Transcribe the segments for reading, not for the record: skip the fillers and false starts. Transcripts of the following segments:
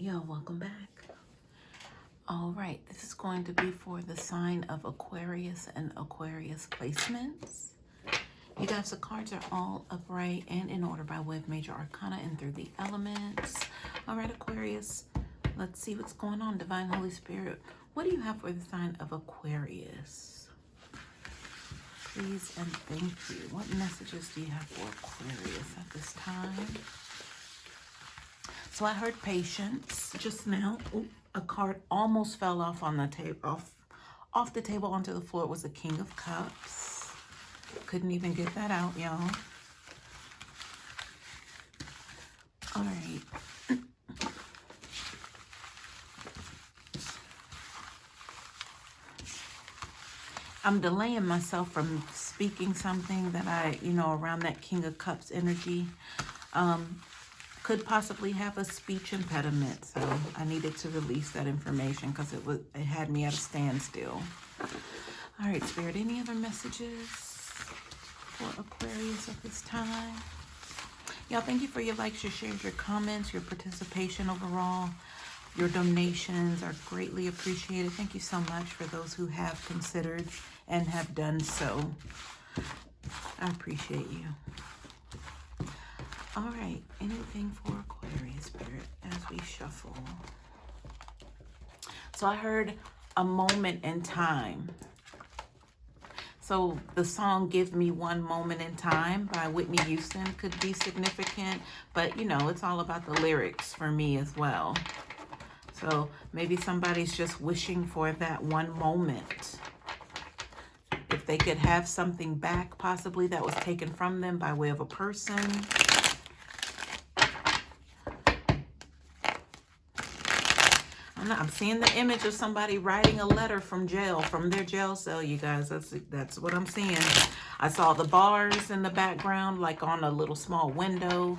Yo, welcome back. All right, this is going to be for the sign of Aquarius and Aquarius placements. You guys, the cards are all upright and in order by way of major arcana and through the elements. All right, Aquarius, let's see what's going on. Divine Holy Spirit, what do you have for the sign of Aquarius? Please and thank you. What messages do you have for Aquarius at this time? So I heard patience just now. Ooh, a card almost fell off on the table, off the table onto the floor. It was the King of Cups. Couldn't even get that out, y'all. All right. I'm delaying myself from speaking something that around that King of Cups energy. Could possibly have a speech impediment, so I needed to release that information because it had me at a standstill. All right, Spirit, any other messages for Aquarius at this time? Y'all, thank you for your likes, your shares, your comments, your participation overall. Your donations are greatly appreciated. Thank you so much for those who have considered and have done so. I appreciate you. All right, anything for Aquarius, Spirit, as we shuffle. So I heard a moment in time. So the song Give Me One Moment in Time by Whitney Houston could be significant, but it's all about the lyrics for me as well. So maybe somebody's just wishing for that one moment. If they could have something back, possibly that was taken from them by way of a person. I'm seeing the image of somebody writing a letter from jail, from their jail cell, you guys. That's what I'm seeing. I saw the bars in the background, like on a little small window,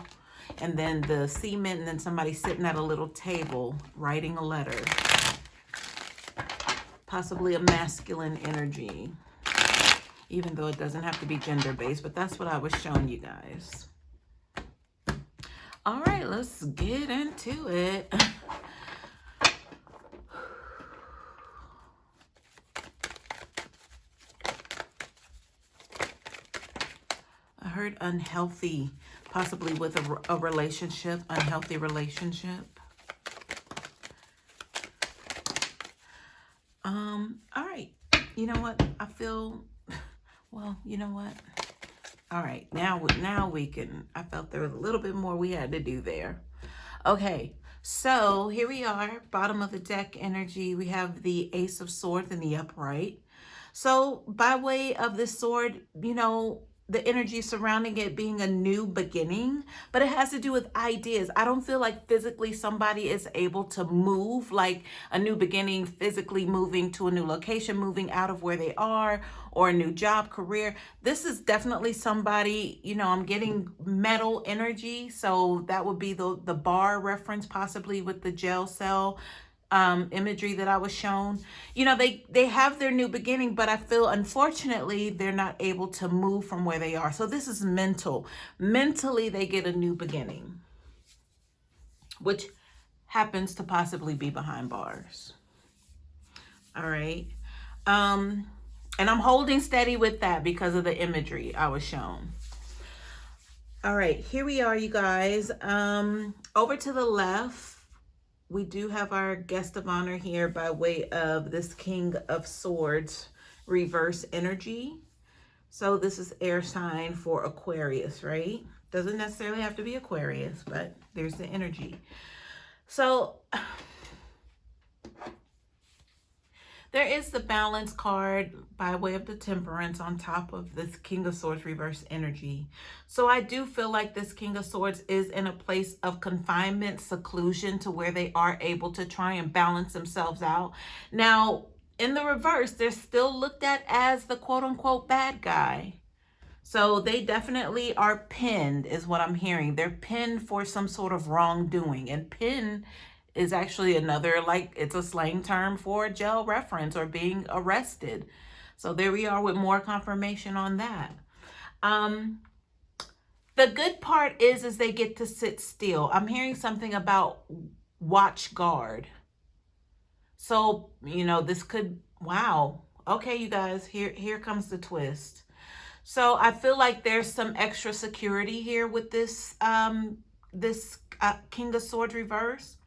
and then the cement, and then somebody sitting at a little table writing a letter. Possibly a masculine energy, even though it doesn't have to be gender-based, but that's what I was showing you guys. All right, let's get into it. I heard unhealthy, possibly with a relationship, unhealthy relationship. All right. You know what? I feel, well, you know what? All right. Now we can, I felt there was a little bit more we had to do there. Okay. So here we are, bottom of the deck energy. We have the Ace of Swords in the upright. So by way of this sword, the energy surrounding it being a new beginning, but it has to do with ideas. I don't feel like physically somebody is able to move, like a new beginning, physically moving to a new location, moving out of where they are, or a new job, career. This is definitely somebody, I'm getting metal energy. So that would be the bar reference, possibly with the jail cell imagery that I was shown. They have their new beginning, but I feel unfortunately they're not able to move from where they are. So this is mental. Mentally, they get a new beginning, which happens to possibly be behind bars. All right. And I'm holding steady with that because of the imagery I was shown. All right, here we are, you guys. Over to the left, we do have our guest of honor here by way of this King of Swords reverse energy. So this is air sign for Aquarius, right? Doesn't necessarily have to be Aquarius, but there's the energy. So there is the Balance card by way of the Temperance on top of this King of Swords reverse energy. So I do feel like this King of Swords is in a place of confinement, seclusion, to where they are able to try and balance themselves out. Now, in the reverse, they're still looked at as the quote-unquote bad guy. So they definitely are pinned, is what I'm hearing. They're pinned for some sort of wrongdoing. And pin is actually another, it's a slang term for jail reference or being arrested. So there we are with more confirmation on that. The good part is they get to sit still. I'm hearing something about watch guard. So, you know, this could, wow. Okay, you guys, here comes the twist. So I feel like there's some extra security here with this King of Swords reverse.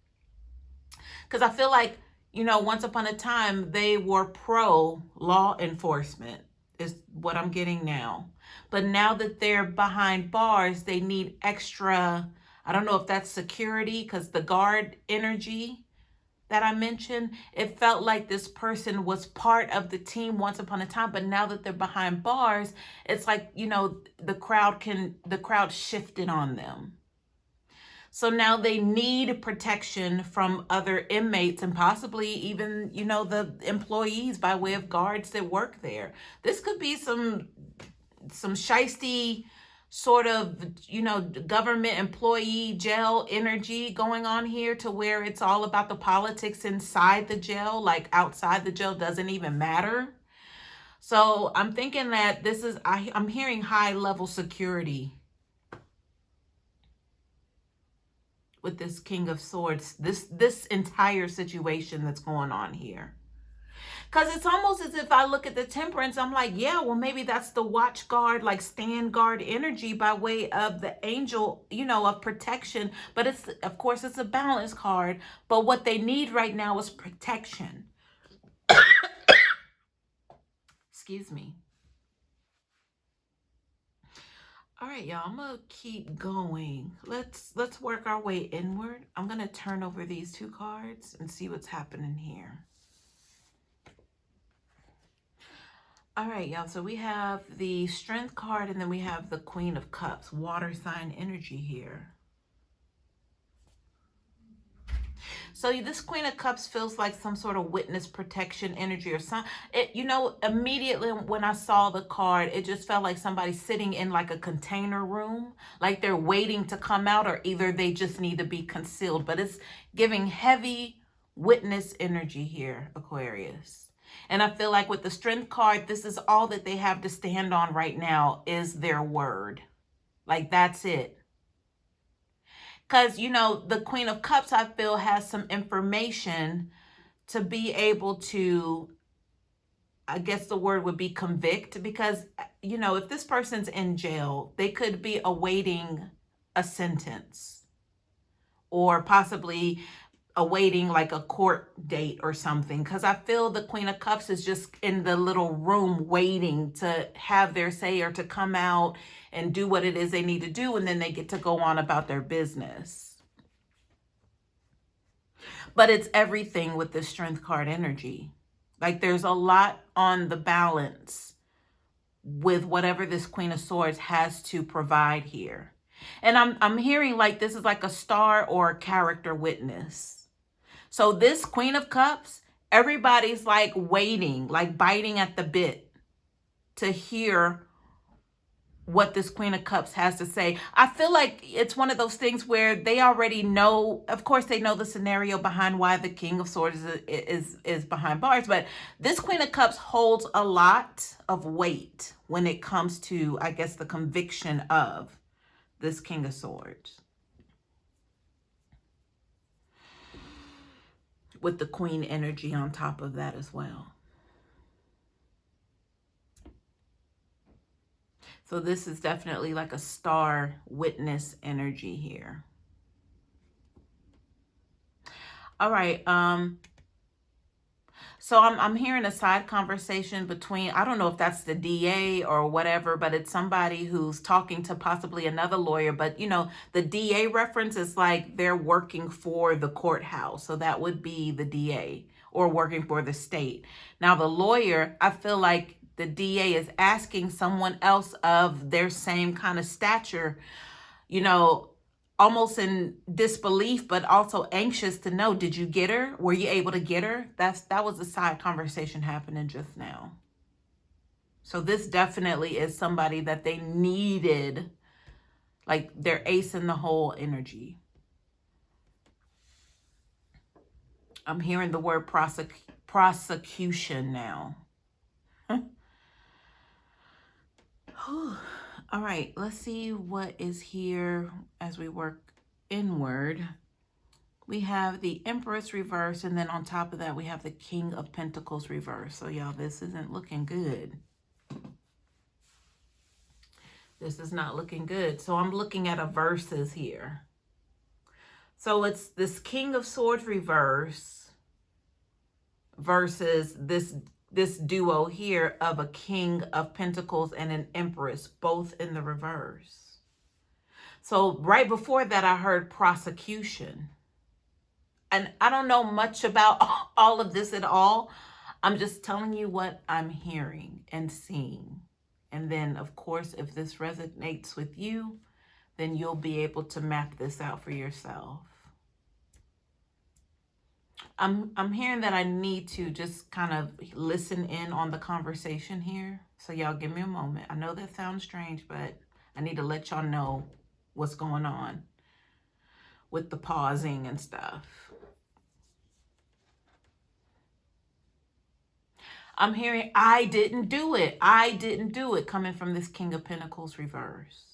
Because I feel like, you know, once upon a time, they were pro law enforcement, is what I'm getting now. But now that they're behind bars, they need extra, I don't know if that's security, because the guard energy that I mentioned, it felt like this person was part of the team once upon a time, but now that they're behind bars, it's like, you know, the crowd shifted on them. So now they need protection from inmates and possibly even, you know, the employees by way of guards that work there. This could be some shiesty sort of, you know, government employee jail energy going on here, to where it's all about the politics inside the jail, like outside the jail doesn't even matter. So I'm thinking that this is, I'm hearing high level security with this King of Swords, this entire situation that's going on here. Because it's almost as if I look at the Temperance, I'm like, yeah, well, maybe that's the watch guard, like stand guard energy by way of the angel, you know, of protection. But it's, of course, it's a balance card. But what they need right now is protection. Excuse me. All right, y'all, I'm gonna keep going. Let's work our way inward. I'm gonna turn over these two cards and see what's happening here. All right, y'all, so we have the Strength card, and then we have the Queen of Cups, water sign energy here. So this Queen of Cups feels like some sort of witness protection energy or something. You know, immediately when I saw the card, it just felt like somebody sitting in like a container room, like they're waiting to come out, or either they just need to be concealed. But it's giving heavy witness energy here, Aquarius. And I feel like with the Strength card, this is all that they have to stand on right now is their word. Like, that's it. Because, you know, the Queen of Cups, I feel, has some information to be able to, I guess the word would be convict. Because, you know, if this person's in jail, they could be awaiting a sentence, or possibly awaiting like a court date or something. Because I feel the Queen of Cups is just in the little room waiting to have their say, or to come out and do what it is they need to do, and then they get to go on about their business. But it's everything with the Strength card energy. Like, there's a lot on the balance with whatever this Queen of Swords has to provide here. And I'm hearing like this is like a star or a character witness. So this Queen of Cups, everybody's like waiting, like biting at the bit to hear what this Queen of Cups has to say. I feel like it's one of those things where they already know, of course they know the scenario behind why the King of Swords is behind bars, but this Queen of Cups holds a lot of weight when it comes to, I guess, the conviction of this King of Swords, with the Queen energy on top of that as well. So this is definitely like a star witness energy here. All right. So I'm hearing a side conversation between, I don't know if that's the DA or whatever, but it's somebody who's talking to possibly another lawyer. But, you know, the DA reference is like they're working for the courthouse. So that would be the DA, or working for the state. Now, the lawyer, I feel like the DA is asking someone else of their same kind of stature, you know, almost in disbelief, but also anxious to know, did you get her? Were you able to get her? That was a side conversation happening just now. So this definitely is somebody that they needed, like their ace in the hole energy. I'm hearing the word prosecution now. All right, let's see what is here as we work inward. We have the Empress reverse, and then on top of that, we have the King of Pentacles reverse. So y'all, this isn't looking good. This is not looking good. So I'm looking at a versus here. So it's this King of Swords reverse versus this duo here of a King of Pentacles and an Empress, both in the reverse. So right before that, I heard prosecution. And I don't know much about all of this at all. I'm just telling you what I'm hearing and seeing. And then, of course, if this resonates with you, then you'll be able to map this out for yourself. I'm hearing that I need to just kind of listen in on the conversation here. So y'all give me a moment. I know that sounds strange, but I need to let y'all know what's going on with the pausing and stuff. I'm hearing, I didn't do it. I didn't do it, coming from this King of Pentacles reverse.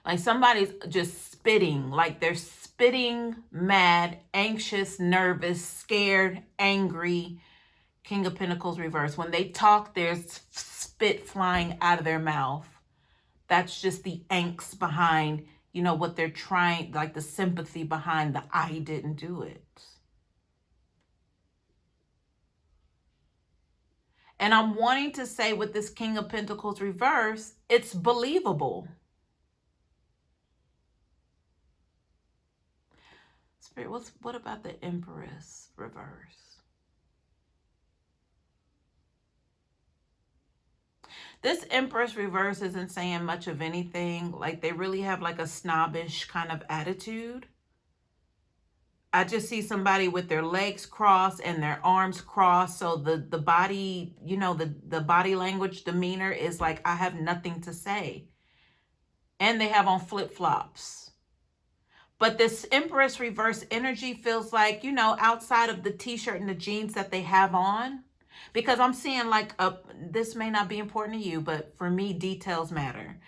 Like somebody's just spitting, like they're spitting, mad, anxious, nervous, scared, angry. King of Pentacles reverse. When they talk, there's spit flying out of their mouth. That's just the angst behind, you know, what they're trying, like the sympathy behind the I didn't do it. And I'm wanting to say with this King of Pentacles reverse, it's believable. Spirit, what about the Empress reverse? This Empress reverse isn't saying much of anything. Like they really have like a snobbish kind of attitude. I just see somebody with their legs crossed and their arms crossed. So the body, you know, the body language demeanor is like, I have nothing to say. And they have on flip-flops. But this Empress reverse energy feels like, you know, outside of the t-shirt and the jeans that they have on. Because I'm seeing like, this may not be important to you, but for me, details matter.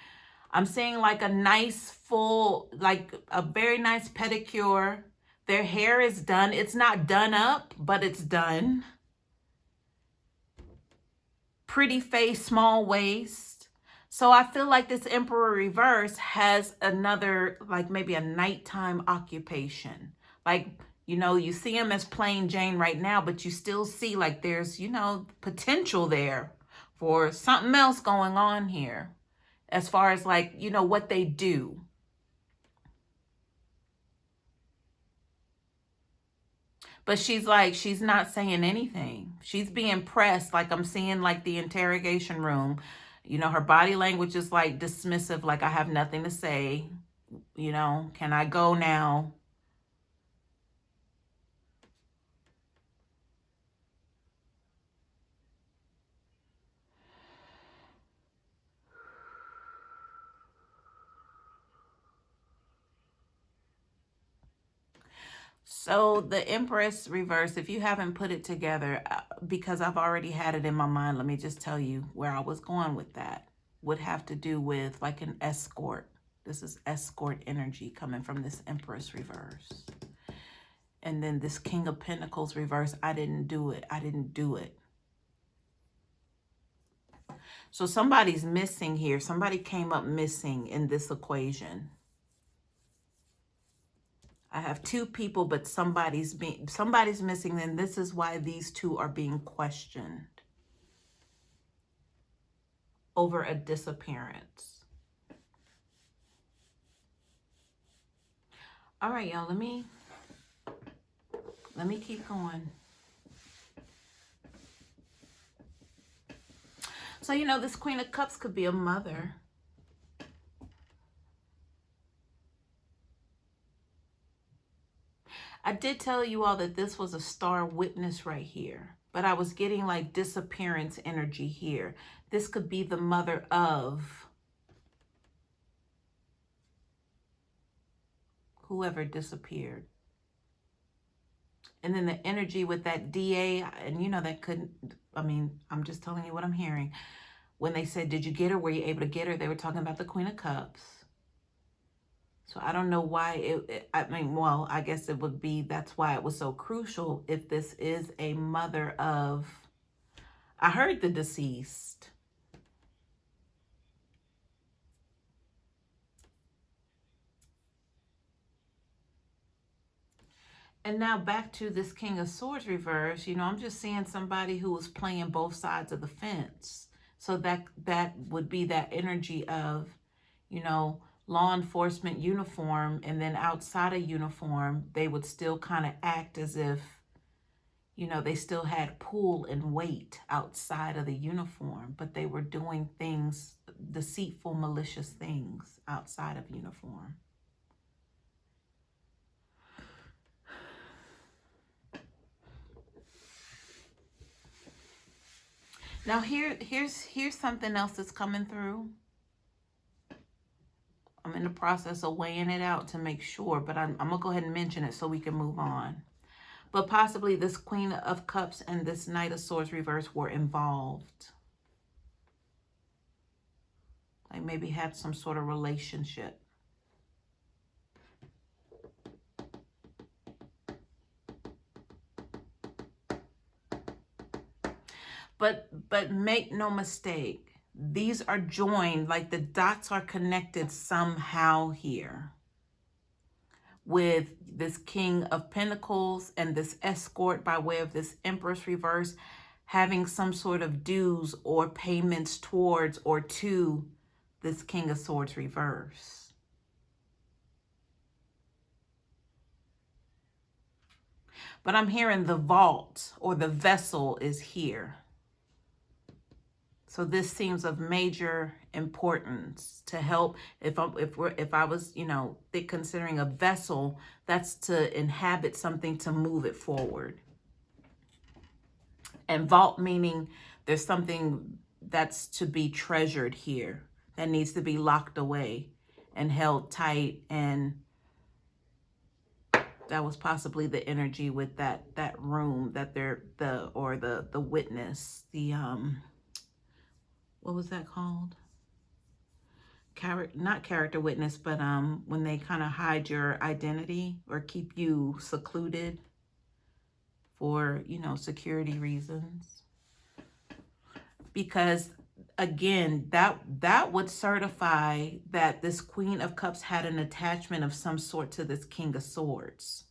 I'm seeing like a nice full, like a very nice pedicure. Their hair is done. It's not done up, but it's done. Pretty face, small waist. So I feel like this Emperor reverse has another, like maybe a nighttime occupation. Like, you know, you see him as plain Jane right now, but you still see like there's, you know, potential there for something else going on here. As far as like, you know, what they do. But she's like, she's not saying anything. She's being pressed. Like I'm seeing like the interrogation room. You know, her body language is like dismissive. Like I have nothing to say. You know, can I go now? So the Empress reverse, if you haven't put it together, because I've already had it in my mind, let me just tell you where I was going with that. Would have to do with like an escort. This is escort energy coming from this Empress reverse. And then this King of Pentacles reverse, I didn't do it. I didn't do it. So somebody's missing here. Somebody came up missing in this equation. I have two people, but somebody's missing, and this is why these two are being questioned over a disappearance. All right, y'all, let me keep going. So, you know, this Queen of Cups could be a mother. I did tell you all that this was a star witness right here, but I was getting like disappearance energy here. This could be the mother of whoever disappeared. And then the energy with that DA, and you know, that couldn't, I mean, I'm just telling you what I'm hearing. When they said, did you get her? Were you able to get her? They were talking about the Queen of Cups. So I don't know why I mean, well, I guess it would be, that's why it was so crucial if this is a mother of, I heard the deceased. And now back to this King of Swords reverse, you know, I'm just seeing somebody who was playing both sides of the fence. So that would be that energy of, you know, law enforcement uniform, and then outside of uniform, they would still kind of act as if, you know, they still had pull and weight outside of the uniform, but they were doing things, deceitful, malicious things outside of uniform. Now here's something else that's coming through. I'm in the process of weighing it out to make sure, but I'm gonna go ahead and mention it so we can move on. But possibly this Queen of Cups and this Knight of Swords reverse were involved. Like maybe had some sort of relationship. But make no mistake, these are joined, like the dots are connected somehow here with this King of Pentacles and this escort by way of this Empress reverse having some sort of dues or payments towards or to this King of Swords reverse. But I'm hearing the vault or the vessel is here. So this seems of major importance to help. If I was, you know, considering a vessel, that's to inhabit something to move it forward. And vault meaning there's something that's to be treasured here that needs to be locked away and held tight. And that was possibly the energy with that room that the witness, the what was that called? Not character witness, but when they kind of hide your identity or keep you secluded for, you know, security reasons. Because again, that would certify that this Queen of Cups had an attachment of some sort to this King of Swords.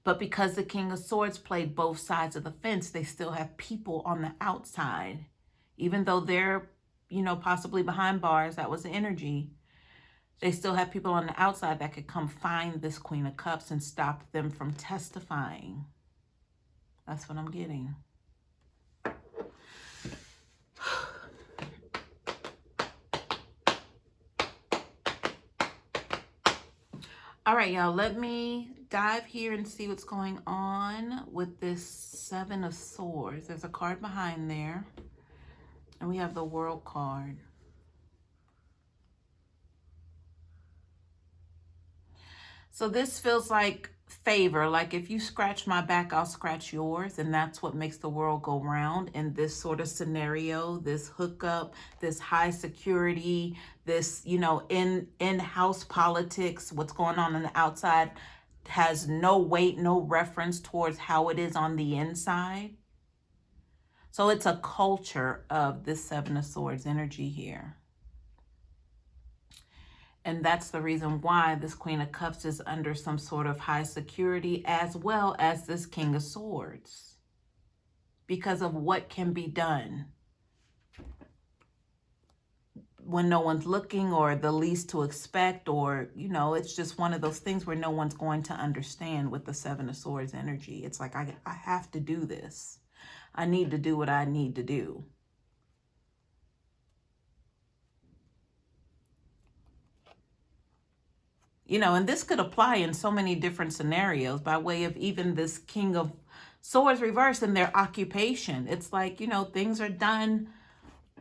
But because the King of Swords played both sides of the fence, they still have people on the outside. Even though they're, you know, possibly behind bars, that was the energy, they still have people on the outside that could come find this Queen of Cups and stop them from testifying. That's what I'm getting. All right, y'all, let me dive here and see what's going on with this Seven of Swords. There's a card behind there. And we have the World card. So this feels like favor. Like if you scratch my back, I'll scratch yours. And that's what makes the world go round in this sort of scenario, this hookup, this high security, this, you know, in-house politics, what's going on the outside has no weight, no reference towards how it is on the inside. So it's a culture of this Seven of Swords energy here. And that's the reason why this Queen of Cups is under some sort of high security, as well as this King of Swords, because of what can be done when no one's looking or the least to expect, or, you know, it's just one of those things where no one's going to understand with the Seven of Swords energy. It's like, I have to do this. I need to do what I need to do. You know, and this could apply in so many different scenarios by way of even this King of Swords reverse in their occupation. It's like, you know, things are done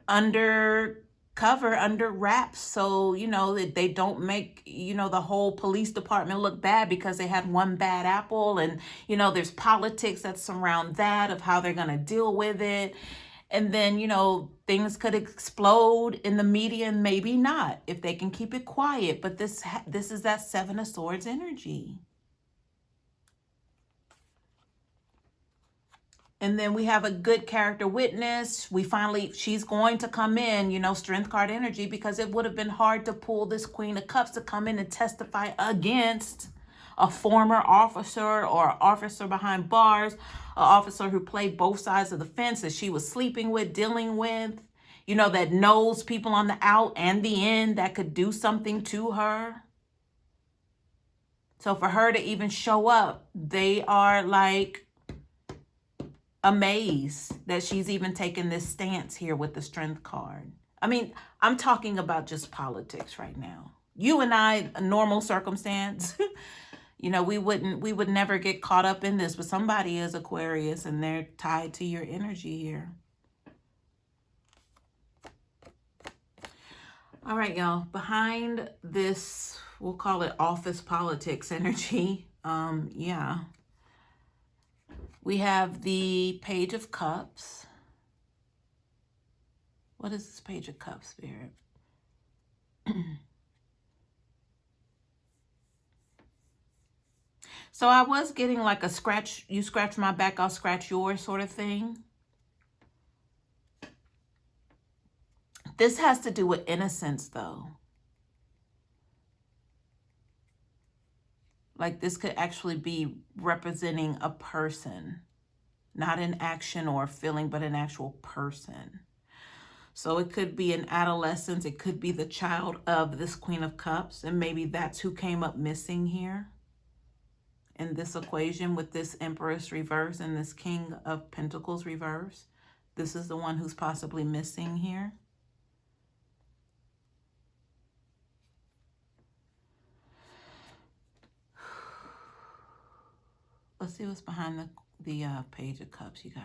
under cover, under wraps. So, you know, they don't make, you know, the whole police department look bad because they had one bad apple. And, you know, there's politics that surround that of how they're going to deal with it. And then, you know, things could explode in the media and maybe not if they can keep it quiet. But this is that Seven of Swords energy. And then we have a good character witness. She's going to come in, you know, Strength card energy, because it would have been hard to pull this Queen of Cups to come in and testify against a former officer or officer behind bars, an officer who played both sides of the fence that she was sleeping with, dealing with, you know, that knows people on the out and the in that could do something to her. So for her to even show up, they are like amazed that she's even taken this stance here with the Strength card. I mean, I'm talking about just politics right now. You and I, a normal circumstance, you know, we would never get caught up in this, but somebody is Aquarius and they're tied to your energy here. All right, y'all, behind this, we'll call it office politics energy. Yeah. We have the Page of Cups. What is this Page of Cups, Spirit? So I was getting like a scratch, you scratch my back, I'll scratch yours sort of thing. This has to do with innocence, though. Like this could actually be representing a person, not an action or a feeling, but an actual person. So it could be an adolescence. It could be the child of this Queen of Cups. And maybe that's who came up missing here in this equation with this Empress reverse and this King of Pentacles reverse. This is the one who's possibly missing here. Let's see what's behind the Page of Cups, you guys.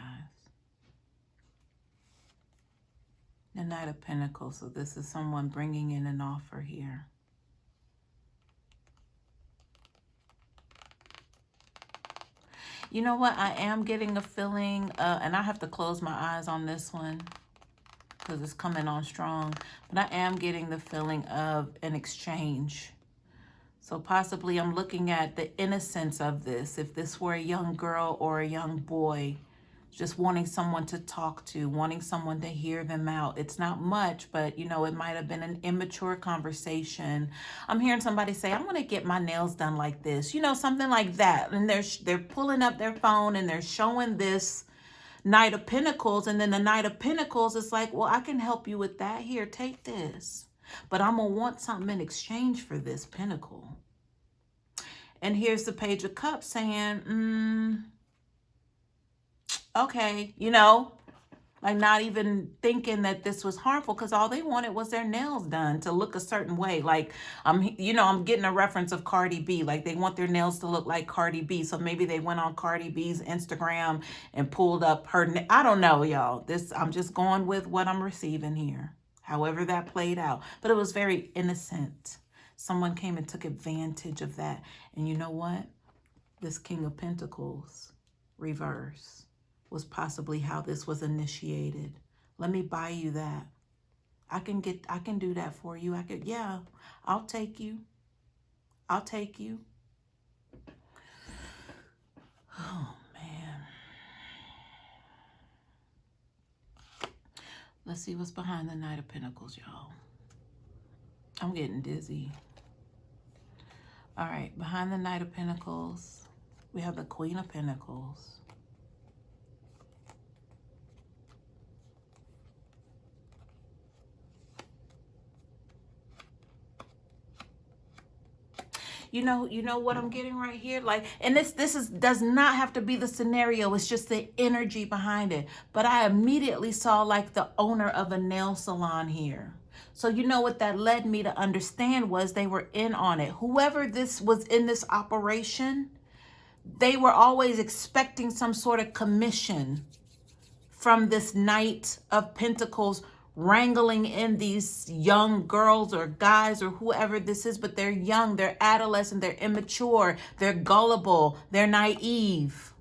The Knight of Pentacles. So this is someone bringing in an offer here. You know what? I am getting a feeling, and I have to close my eyes on this one because it's coming on strong. But I am getting the feeling of an exchange. So possibly I'm looking at the innocence of this. If this were a young girl or a young boy, just wanting someone to talk to, wanting someone to hear them out. It's not much, but you know, it might have been an immature conversation. I'm hearing somebody say, I want to get my nails done like this, you know, something like that. And they're pulling up their phone and they're showing this Knight of Pentacles. And then the Knight of Pentacles is like, well, I can help you with that. Here, take this. But I'm going to want something in exchange for this pentacle. And here's the Page of Cups saying, okay, you know, like not even thinking that this was harmful because all they wanted was their nails done to look a certain way. Like, I'm getting a reference of Cardi B. Like they want their nails to look like Cardi B. So maybe they went on Cardi B's Instagram and pulled up her, I don't know, y'all. I'm just going with what I'm receiving here. However that played out. But it was very innocent. Someone came and took advantage of that. And you know what? This King of Pentacles reverse was possibly how this was initiated. Let me buy you that. I can do that for you. Yeah, I'll take you. I'll take you. Oh, man. Let's see what's behind the Knight of Pentacles, y'all. I'm getting dizzy. All right, behind the Knight of Pentacles, we have the Queen of Pentacles. You know what I'm getting right here? Like, and this does not have to be the scenario. It's just the energy behind it. But I immediately saw like the owner of a nail salon here. So you know what that led me to understand was they were in on it. Whoever this was in this operation, they were always expecting some sort of commission from this Knight of Pentacles wrangling in these young girls or guys or whoever this is, but they're young, they're adolescent, they're immature, they're gullible, they're naive.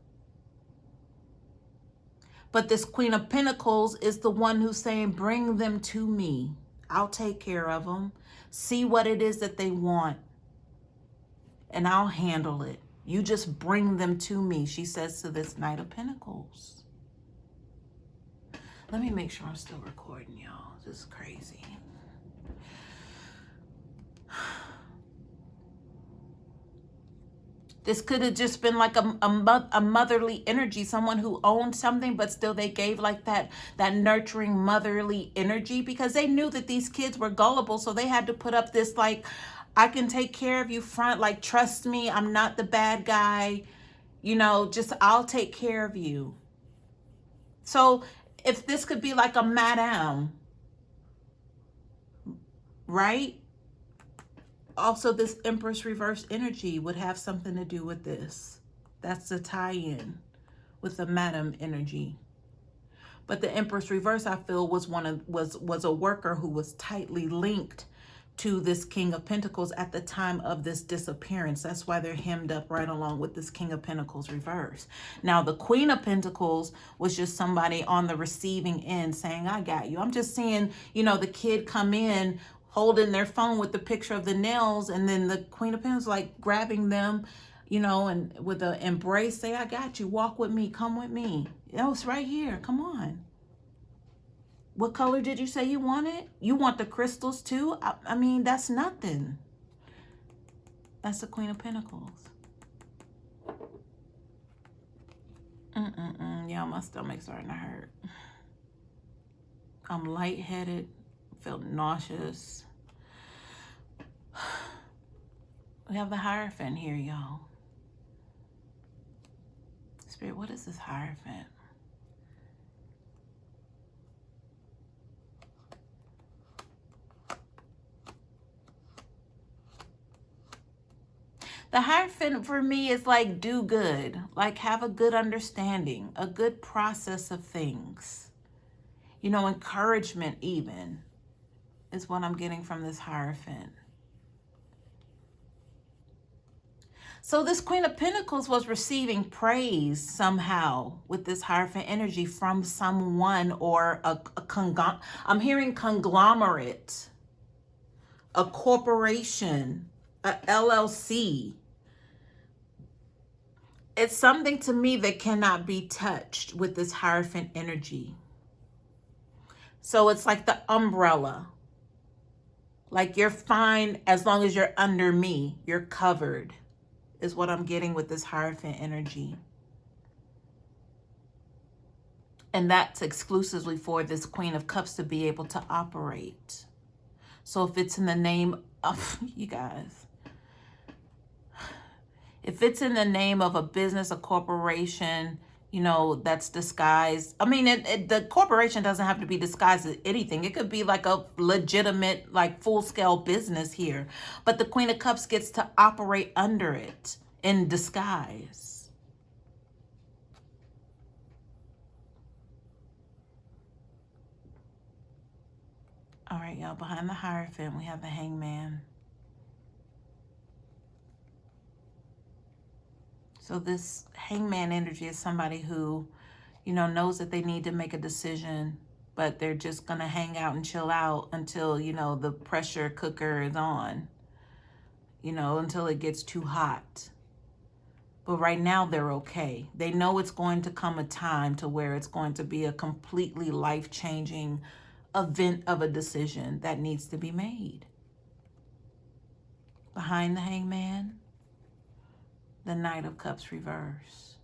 But this Queen of Pentacles is the one who's saying, bring them to me. I'll take care of them. See what it is that they want, and I'll handle it. You just bring them to me, she says to this Knight of Pentacles. Let me make sure I'm still recording, y'all. This is crazy. This could have just been like a motherly energy, someone who owned something, but still they gave like that nurturing motherly energy, because they knew that these kids were gullible. So they had to put up this like, I can take care of you front, like, trust me, I'm not the bad guy, you know, just I'll take care of you. So if this could be like a madam, right? Also, this Empress reverse energy would have something to do with this. That's the tie-in with the madam energy. But the Empress reverse, I feel, was was a worker who was tightly linked to this King of Pentacles at the time of this disappearance. That's why they're hemmed up right along with this King of Pentacles reverse. Now, the Queen of Pentacles was just somebody on the receiving end saying, I got you. I'm just seeing, you know, the kid come in holding their phone with the picture of the nails, and then the Queen of Pentacles like grabbing them, you know, and with an embrace, say, I got you, walk with me, come with me. Oh, it's right here, come on. What color did you say you wanted? You want the crystals too? I mean, that's nothing. That's the Queen of Pentacles. Yeah, my stomach's starting to hurt. I'm lightheaded, feel nauseous. We have the Hierophant here, y'all. Spirit, what is this Hierophant? The Hierophant for me is like do good, like have a good understanding, a good process of things. You know, encouragement even is what I'm getting from this Hierophant. So this Queen of Pentacles was receiving praise somehow with this Hierophant energy from someone, or I'm hearing conglomerate, a corporation, a LLC. It's something to me that cannot be touched with this Hierophant energy. So it's like the umbrella. Like you're fine as long as you're under me. You're covered, is what I'm getting with this Hierophant energy. And that's exclusively for this Queen of Cups to be able to operate. So if it's in the name of, you guys, if it's in the name of a business, a corporation, you know, that's disguised. I mean, the corporation doesn't have to be disguised as anything. It could be like a legitimate, like full-scale business here. But the Queen of Cups gets to operate under it in disguise. All right, y'all, behind the Hierophant, we have the Hangman. So this Hangman energy is somebody who, you know, knows that they need to make a decision, but they're just going to hang out and chill out until, you know, the pressure cooker is on, you know, until it gets too hot. But right now they're okay. They know it's going to come a time to where it's going to be a completely life-changing event of a decision that needs to be made. Behind the Hangman, the Knight of Cups reverse.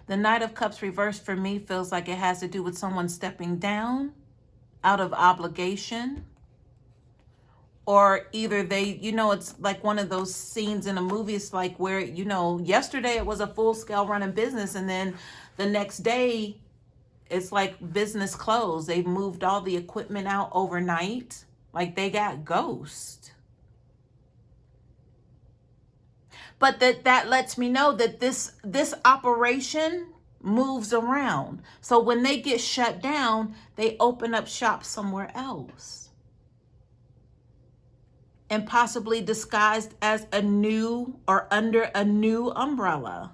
The Knight of Cups reverse for me feels like it has to do with someone stepping down out of obligation, or either they, you know, it's like one of those scenes in a movie. It's like where, you know, yesterday it was a full-scale running business, and then the next day it's like business closed. They've moved all the equipment out overnight. Like they got ghost. But that lets me know that this operation moves around. So when they get shut down, they open up shop somewhere else. And possibly disguised as a new, or under a new umbrella,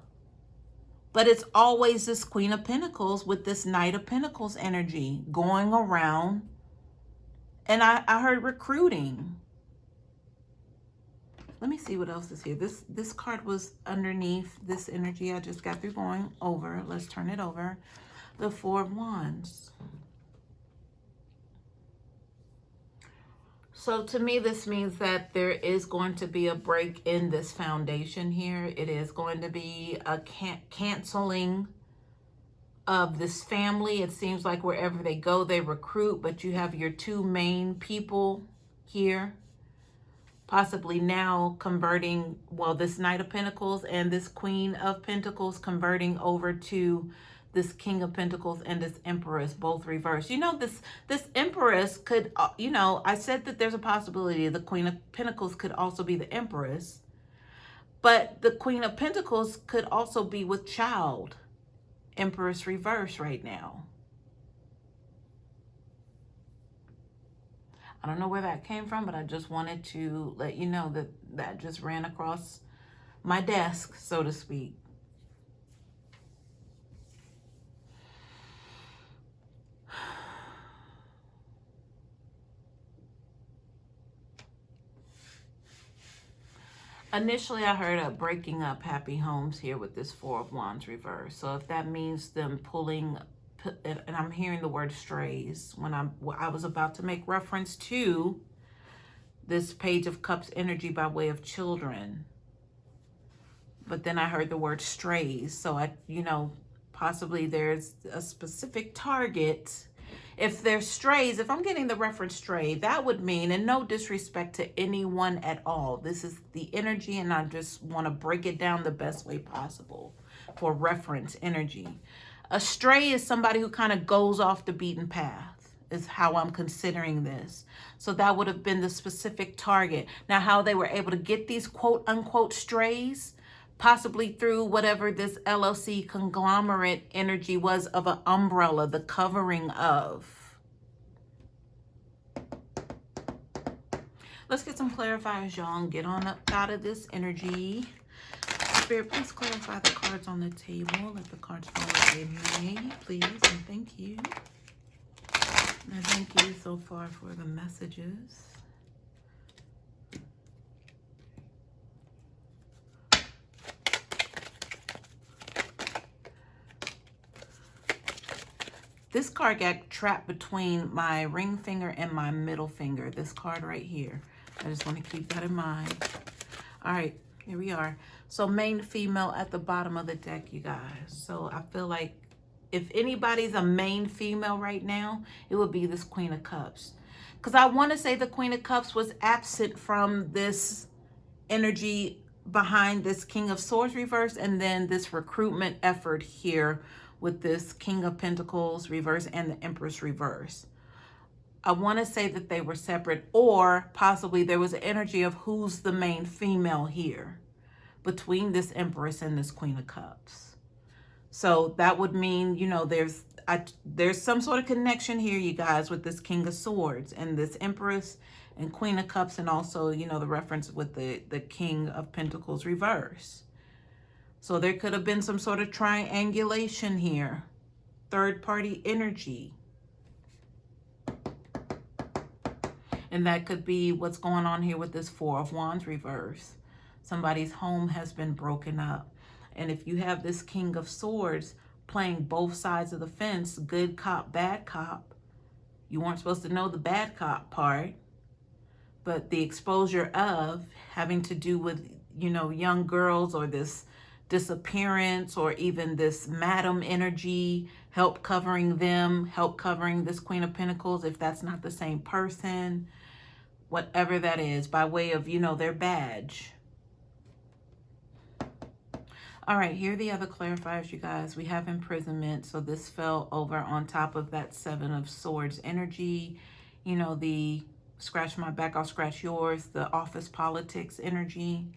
But it's always this Queen of Pentacles with this Knight of Pentacles energy going around. And I heard recruiting. Let me see what else is here. This card was underneath this energy I just got through going over. Let's turn it over. The Four of Wands. So to me, this means that there is going to be a break in this foundation here. It is going to be a canceling of this family. It seems like wherever they go, they recruit, but you have your two main people here. Possibly now converting, well, this Knight of Pentacles and this Queen of Pentacles converting over to this King of Pentacles and this Empress, both reversed. You know, this Empress could, you know, I said that there's a possibility the Queen of Pentacles could also be the Empress, but the Queen of Pentacles could also be with child. Empress reverse right now. I don't know where that came from, but I just wanted to let you know that that just ran across my desk, so to speak. Initially, I heard a breaking up happy homes here with this Four of Wands reverse. So if that means them pulling, and I'm hearing the word strays when I was about to make reference to this Page of Cups energy by way of children. But then I heard the word strays. So you know, possibly there's a specific target. If they're strays, if I'm getting the reference stray, that would mean, and no disrespect to anyone at all, this is the energy, and I just want to break it down the best way possible for reference energy. A stray is somebody who kind of goes off the beaten path, is how I'm considering this. So that would have been the specific target. Now, how they were able to get these quote unquote strays, possibly through whatever this LLC conglomerate energy was of an umbrella, the covering of. Let's get some clarifiers, y'all, and get on up out of this energy. Spirit, please clarify the cards on the table. Let the cards fall as they may, please, and thank you. And thank you so far for the messages. This card got trapped between my ring finger and my middle finger. This card right here. I just want to keep that in mind. All right, here we are. So main female at the bottom of the deck, you guys. So I feel like if anybody's a main female right now, it would be this Queen of Cups. Because I want to say the Queen of Cups was absent from this energy behind this King of Swords reverse, and then this recruitment effort here with this King of Pentacles reverse and the Empress reverse. I want to say that they were separate, or possibly there was an energy of who's the main female here between this Empress and this Queen of Cups. So that would mean, you know, there's some sort of connection here, you guys, with this King of Swords and this Empress and Queen of Cups, and also, you know, the reference with the King of Pentacles reverse. So there could have been some sort of triangulation here. Third party energy. And that could be what's going on here with this Four of Wands reverse. Somebody's home has been broken up. And if you have this King of Swords playing both sides of the fence, good cop, bad cop, you weren't supposed to know the bad cop part, but the exposure of having to do with, you know, young girls, or this disappearance, or even this madam energy, help covering them, help covering this Queen of Pentacles, if that's not the same person, whatever that is, by way of, you know, their badge. All right, here are the other clarifiers, you guys. We have imprisonment, so this fell over on top of that Seven of Swords energy. You know, the scratch my back, I'll scratch yours, the office politics energy.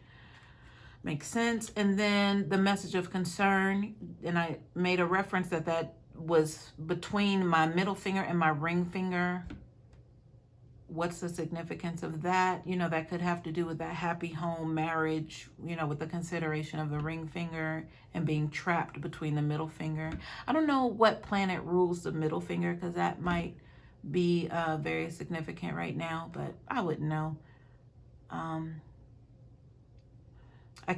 Makes sense. And then the message of concern, and I made a reference that was between my middle finger and my ring finger What's the significance of that? You know, that could have to do with that happy home marriage, you know, with the consideration of the ring finger and being trapped between the middle finger. I don't know what planet rules the middle finger, because that might be very significant right now, but I wouldn't know. I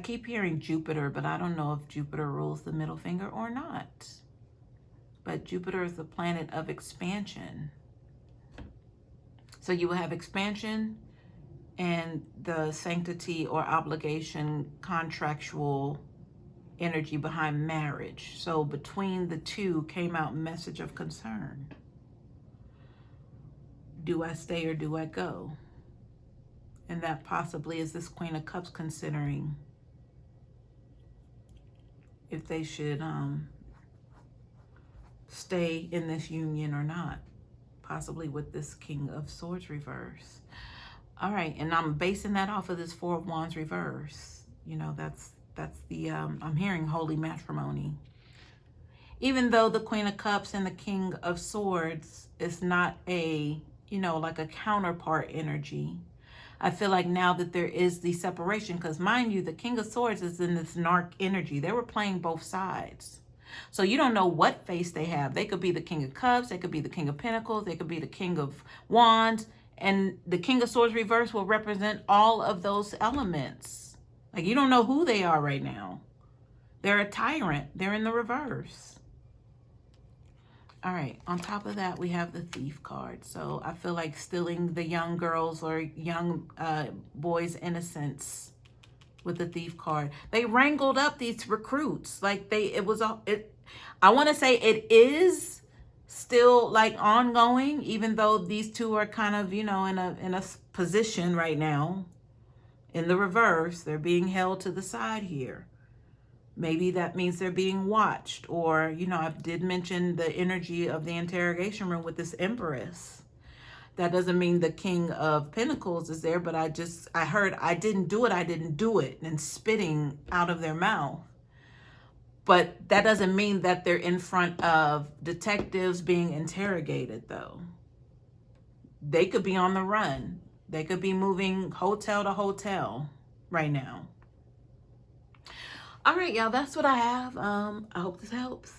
keep hearing Jupiter, but I don't know if Jupiter rules the middle finger or not. But Jupiter is the planet of expansion. So you will have expansion and the sanctity or obligation, contractual energy behind marriage. So between the two came out message of concern. Do I stay or do I go? And that possibly is this Queen of Cups considering if they should stay in this union or not. Possibly with this King of Swords reverse. All right, and I'm basing that off of this Four of Wands reverse. You know, that's the, I'm hearing holy matrimony. Even though the Queen of Cups and the King of Swords is not a, you know, like a counterpart energy, I feel like now that there is the separation, because mind you, the King of Swords is in this narc energy. They were playing both sides. So you don't know what face they have. They could be the King of Cups. They could be the King of Pentacles. They could be the King of Wands. And the King of Swords reverse will represent all of those elements. Like, you don't know who they are right now. They're a tyrant. They're in the reverse. All right, on top of that, we have the Thief card. So I feel like stealing the young girls or young boys' innocence with the Thief card. They wrangled up these recruits. Like I want to say it is still like ongoing, even though these two are kind of, you know, in a position right now in the reverse. They're being held to the side here. Maybe that means they're being watched, or, you know, I did mention the energy of the interrogation room with this Empress. That doesn't mean the King of Pentacles is there, but I heard, I didn't do it, and spitting out of their mouth. But that doesn't mean that they're in front of detectives being interrogated, though. They could be on the run. They could be moving hotel to hotel right now. All right, y'all, that's what I have. I hope this helps.